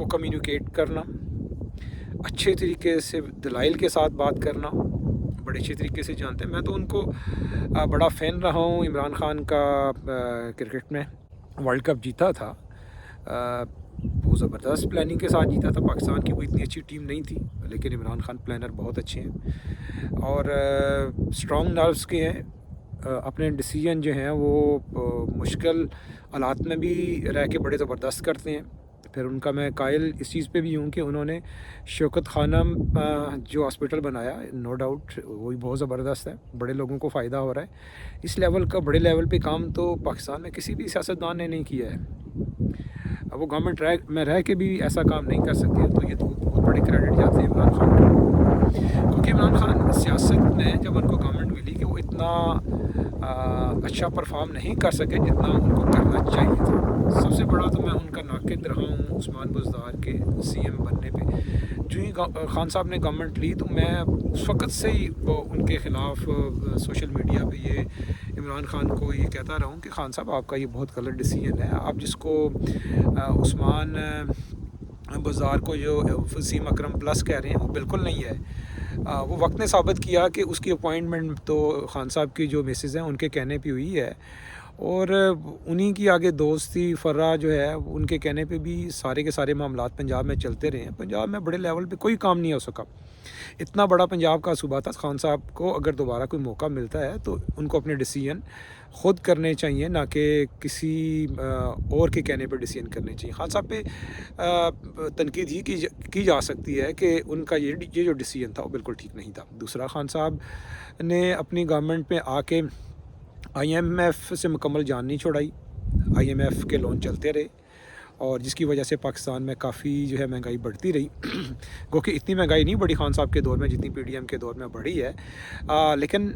کو کمیونیکیٹ کرنا، اچھے طریقے سے دلائل کے ساتھ بات کرنا، بڑے اچھے طریقے سے جانتے ہیں۔ میں تو ان کو بڑا فین رہا ہوں عمران خان کا۔ کرکٹ میں ورلڈ کپ جیتا تھا، بہت زبردست پلاننگ کے ساتھ جیتا تھا۔ پاکستان کی کوئی اتنی اچھی ٹیم نہیں تھی، لیکن عمران خان پلانر بہت اچھے ہیں اور اسٹرانگ نروس کے ہیں۔ اپنے ڈیسیجن جو ہیں وہ مشکل حالات میں بھی رہ کے بڑے زبردست کرتے ہیں۔ پھر ان کا میں قائل اس چیز پہ بھی ہوں کہ انہوں نے شوکت خانم جو ہاسپٹل بنایا، نو ڈاؤٹ وہی بہت زبردست ہے، بڑے لوگوں کو فائدہ ہو رہا ہے۔ اس لیول کا بڑے لیول پہ کام تو پاکستان میں کسی بھی سیاستدان نے نہیں کیا ہے۔ اب وہ گورنمنٹ میں رہ کے بھی ایسا کام نہیں کر سکتے، تو یہ تو بہت بڑے کریڈٹ جاتے ہیں عمران خان کو، کیونکہ عمران خان سیاست میں جب ان کو گورنمنٹ ملی کہ وہ اتنا اچھا پرفارم نہیں کر سکے جتنا ان کو کرنا چاہیے تھا۔ سب سے بڑا تو میں ان کا ناقد رہا ہوں عثمان بزدار کے سی ایم بننے پہ۔ جو ہی خان صاحب نے گورنمنٹ لی تو میں اس وقت سے ہی ان کے خلاف سوشل میڈیا پہ یہ عمران خان کو یہ کہتا رہا ہوں کہ خان صاحب آپ کا یہ بہت غلط ڈیسیجن ہے۔ آپ جس کو عثمان بزدار کو جو وسیم اکرم پلس کہہ رہے ہیں وہ بالکل نہیں ہے۔ وہ وقت نے ثابت کیا کہ اس کی اپوائنٹمنٹ تو خان صاحب کی جو مسز ہیں ان کے کہنے پہ ہوئی ہے، اور انہی کی آگے دوست تھی فرا جو ہے، ان کے کہنے پہ بھی سارے کے سارے معاملات پنجاب میں چلتے رہے ہیں۔ پنجاب میں بڑے لیول پہ کوئی کام نہیں ہو سکا۔ اتنا بڑا پنجاب کا صوبہ تھا۔ خان صاحب کو اگر دوبارہ کوئی موقع ملتا ہے تو ان کو اپنے ڈیسیجن خود کرنے چاہیے، نہ کہ کسی اور کے کہنے پہ ڈیسیجن کرنے چاہیے۔ خان صاحب پہ تنقید ہی کی جا سکتی ہے کہ ان کا یہ جو ڈیسیجن تھا وہ بالکل ٹھیک نہیں تھا۔ دوسرا، خان صاحب نے اپنی گورنمنٹ میں آ کے آئی ایم ایف سے مکمل جان نہیں چھوڑائی۔ آئی ایم ایف کے لون چلتے رہے، اور جس کی وجہ سے پاکستان میں کافی جو ہے مہنگائی بڑھتی رہی۔ گو کہ اتنی مہنگائی نہیں بڑھی خان صاحب کے دور میں جتنی پی ڈی ایم کے دور میں بڑھی ہے، لیکن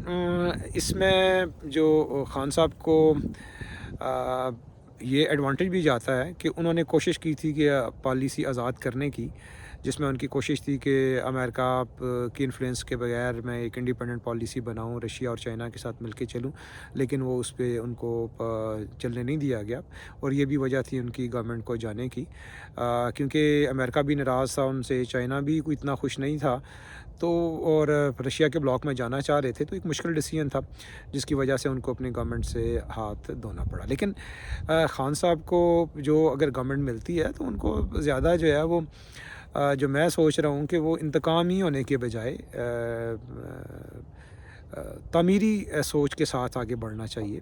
اس میں جو خان صاحب کو یہ ایڈوانٹیج بھی جاتا ہے کہ انہوں نے کوشش کی تھی کہ پالیسی آزاد کرنے کی، جس میں ان کی کوشش تھی کہ امریکہ کی انفلوئنس کے بغیر میں ایک انڈیپینڈنٹ پالیسی بناؤں، رشیا اور چائنا کے ساتھ مل کے چلوں، لیکن وہ اس پہ ان کو چلنے نہیں دیا گیا، اور یہ بھی وجہ تھی ان کی گورنمنٹ کو جانے کی، کیونکہ امریکہ بھی ناراض تھا ان سے، چائنا بھی کوئی اتنا خوش نہیں تھا، تو اور رشیا کے بلاک میں جانا چاہ رہے تھے، تو ایک مشکل ڈیسیجن تھا جس کی وجہ سے ان کو اپنی گورنمنٹ سے ہاتھ دھونا پڑا۔ لیکن خان صاحب کو جو اگر گورنمنٹ ملتی ہے تو ان کو زیادہ جو ہے وہ جو میں سوچ رہا ہوں کہ وہ انتقام ہی ہونے کے بجائے تعمیری سوچ کے ساتھ آگے بڑھنا چاہیے۔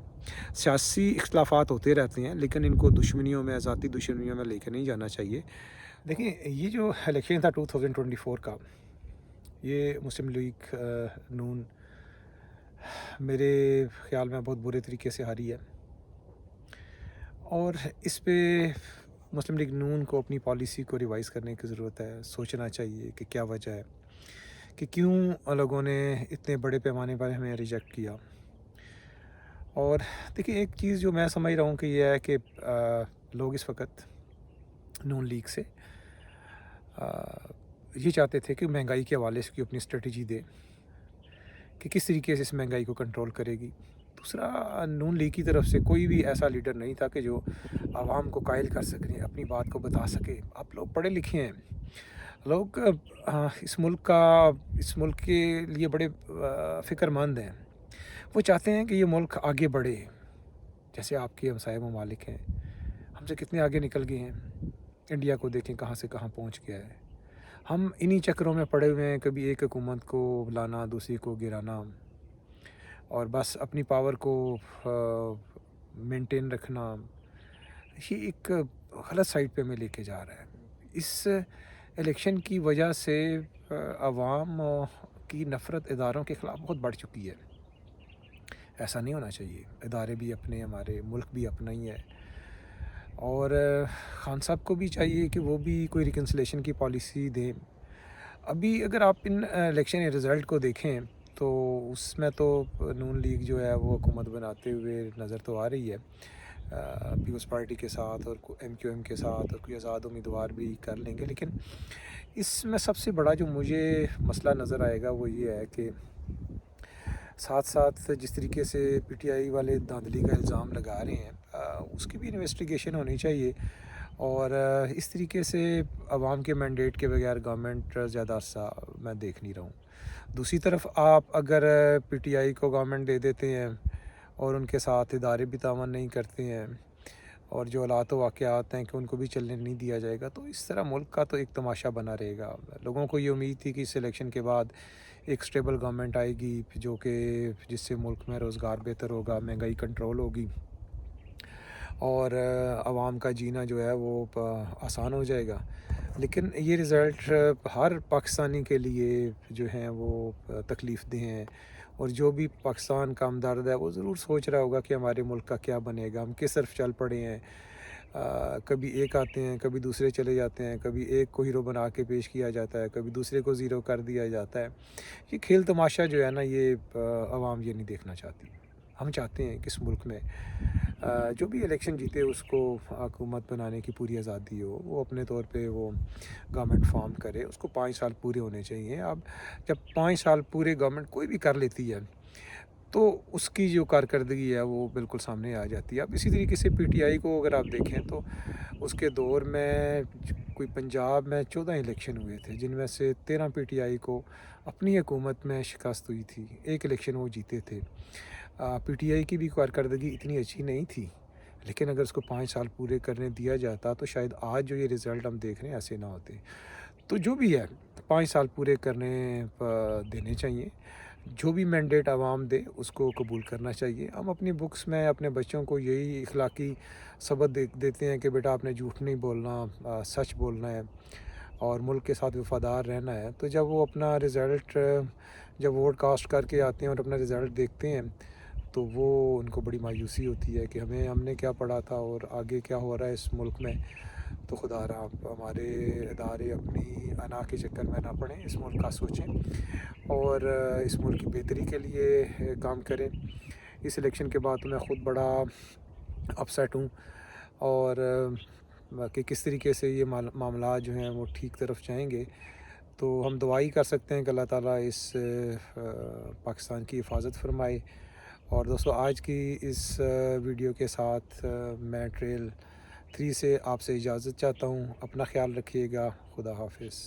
سیاسی اختلافات ہوتے رہتے ہیں، لیکن ان کو دشمنیوں میں، ذاتی دشمنیوں میں لے کے نہیں جانا چاہیے۔ دیکھیں، یہ جو الیکشن تھا 2024 کا، یہ مسلم لیگ نون میرے خیال میں بہت برے طریقے سے ہاری ہے، اور اس پہ مسلم لیگ نون کو اپنی پالیسی کو ریوائز کرنے کی ضرورت ہے۔ سوچنا چاہیے کہ کیا وجہ ہے کہ کیوں لوگوں نے اتنے بڑے پیمانے پر ہمیں ریجیکٹ کیا۔ اور دیکھیں، ایک چیز جو میں سمجھ رہا ہوں کہ یہ ہے کہ لوگ اس وقت نون لیگ سے یہ چاہتے تھے کہ مہنگائی کے حوالے سے کوئی اپنی اسٹریٹجی دے کہ کس طریقے سے اس مہنگائی کو کنٹرول کرے گی۔ دوسرا، نون لیگ کی طرف سے کوئی بھی ایسا لیڈر نہیں تھا کہ جو عوام کو قائل کر سکے، اپنی بات کو بتا سکے۔ آپ لوگ پڑھے لکھے ہیں، لوگ اس ملک کے لیے بڑے فکر مند ہیں، وہ چاہتے ہیں کہ یہ ملک آگے بڑھے۔ جیسے آپ کے ہمسائے ممالک ہیں، ہم سے کتنے آگے نکل گئے ہیں۔ انڈیا کو دیکھیں کہاں سے کہاں پہنچ گیا ہے۔ ہم انہی چکروں میں پڑے ہوئے ہیں، کبھی ایک حکومت کو لانا، دوسری کو گرانا، اور بس اپنی پاور کو مینٹین رکھنا۔ یہ ایک غلط سائڈ پہ ہمیں لے کے جا رہا ہے۔ اس الیکشن کی وجہ سے عوام کی نفرت اداروں کے خلاف بہت بڑھ چکی ہے۔ ایسا نہیں ہونا چاہیے۔ ادارے بھی اپنے، ہمارے ملک بھی اپنا ہی ہے، اور خان صاحب کو بھی چاہیے کہ وہ بھی کوئی ریکنسلیشن کی پالیسی دیں۔ ابھی اگر آپ ان الیکشن رزلٹ کو دیکھیں تو اس میں تو نون لیگ جو ہے وہ حکومت بناتے ہوئے نظر تو آ رہی ہے، پیپلز پارٹی کے ساتھ اور ایم کیو ایم کے ساتھ، اور کوئی آزاد امیدوار بھی کر لیں گے۔ لیکن اس میں سب سے بڑا جو مجھے مسئلہ نظر آئے گا وہ یہ ہے کہ ساتھ ساتھ جس طریقے سے پی ٹی آئی والے دھاندلی کا الزام لگا رہے ہیں، اس کی بھی انویسٹیگیشن ہونی چاہیے، اور اس طریقے سے عوام کے مینڈیٹ کے بغیر گورنمنٹ زیادہ عرصہ میں دیکھ نہیں رہا ہوں۔ دوسری طرف آپ اگر پی ٹی آئی کو گورنمنٹ دے دیتے ہیں اور ان کے ساتھ ادارے بھی تعاون نہیں کرتے ہیں اور جو حالات و واقعات ہیں کہ ان کو بھی چلنے نہیں دیا جائے گا، تو اس طرح ملک کا تو ایک تماشا بنا رہے گا۔ لوگوں کو یہ امید تھی کہ اس الیکشن کے بعد ایک سٹیبل گورنمنٹ آئے گی جو کہ جس سے ملک میں روزگار بہتر ہوگا، مہنگائی کنٹرول ہوگی اور عوام کا جینا جو ہے وہ آسان ہو جائے گا۔ لیکن یہ رزلٹ ہر پاکستانی کے لیے جو ہیں وہ تکلیف دہ ہیں، اور جو بھی پاکستان کا ہمدرد ہے وہ ضرور سوچ رہا ہوگا کہ ہمارے ملک کا کیا بنے گا۔ ہم کس طرف چل پڑے ہیں، کبھی ایک آتے ہیں، کبھی دوسرے چلے جاتے ہیں، کبھی ایک کو ہیرو بنا کے پیش کیا جاتا ہے، کبھی دوسرے کو زیرو کر دیا جاتا ہے۔ یہ کھیل تماشا جو ہے نا، یہ عوام یہ نہیں دیکھنا چاہتی۔ ہم چاہتے ہیں کہ اس ملک میں جو بھی الیکشن جیتے اس کو حکومت بنانے کی پوری آزادی ہو، وہ اپنے طور پہ وہ گورنمنٹ فارم کرے، اس کو 5 سال پورے ہونے چاہیے۔ اب جب 5 سال پورے گورنمنٹ کوئی بھی کر لیتی ہے تو اس کی جو کارکردگی ہے وہ بالکل سامنے آ جاتی ہے۔ اب اسی طریقے سے پی ٹی آئی کو اگر آپ دیکھیں تو اس کے دور میں کوئی پنجاب میں 14 الیکشن ہوئے تھے، جن میں سے 13 پی ٹی آئی کو اپنی حکومت میں شکست ہوئی تھی، ایک الیکشن وہ جیتے تھے۔ پی ٹی آئی کی بھی کارکردگی اتنی اچھی نہیں تھی، لیکن اگر اس کو 5 سال پورے کرنے دیا جاتا تو شاید آج جو یہ رزلٹ ہم دیکھ رہے ہیں ایسے نہ ہوتے۔ تو جو بھی ہے 5 سال پورے کرنے دینے چاہیے، جو بھی مینڈیٹ عوام دے اس کو قبول کرنا چاہیے۔ ہم اپنی بکس میں اپنے بچوں کو یہی اخلاقی سبق دیتے ہیں کہ بیٹا آپ نے جھوٹ نہیں بولنا، سچ بولنا ہے اور ملک کے ساتھ وفادار رہنا ہے۔ تو جب وہ اپنا رزلٹ جب ووٹ کاسٹ کر کے آتے ہیں اور اپنا رزلٹ دیکھتے ہیں تو وہ ان کو بڑی مایوسی ہوتی ہے کہ ہم نے کیا پڑھا تھا اور آگے کیا ہو رہا ہے اس ملک میں۔ تو خدا را ہمارے ادارے اپنی انا کے چکر میں نہ پڑیں، اس ملک کا سوچیں اور اس ملک کی بہتری کے لیے کام کریں۔ اس الیکشن کے بعد تو میں خود بڑا اپسیٹ ہوں، اور کہ کس طریقے سے یہ معاملات جو ہیں وہ ٹھیک طرف جائیں گے۔ تو ہم دعا ہی کر سکتے ہیں کہ اللہ تعالیٰ اس پاکستان کی حفاظت فرمائے۔ اور دوستو آج کی اس ویڈیو کے ساتھ میں ٹریل 3 سے آپ سے اجازت چاہتا ہوں۔ اپنا خیال رکھیے گا۔ خدا حافظ۔